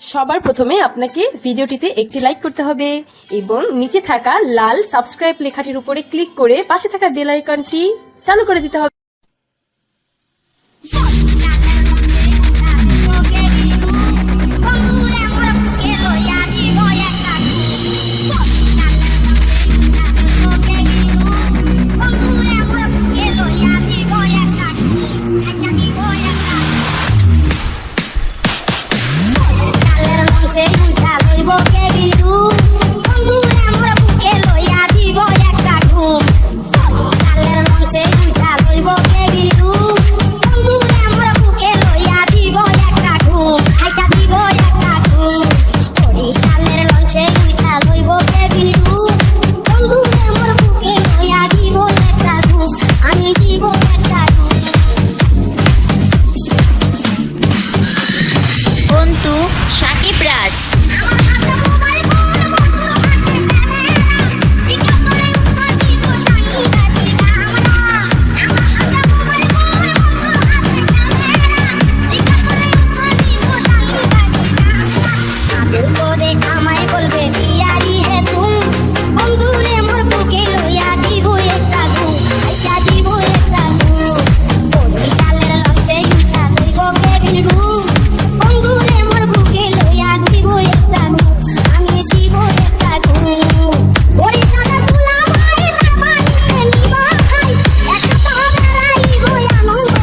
সবার প্রথমে আপনাকে ভিডিওটিতে একটি লাইক করতে হবে এবং নিচে থাকা লাল সাবস্ক্রাইব লেখাটির উপরে ক্লিক করে পাশে থাকা বেল আইকনটি চালু করে দিতে হবে। শাকিব রাজ।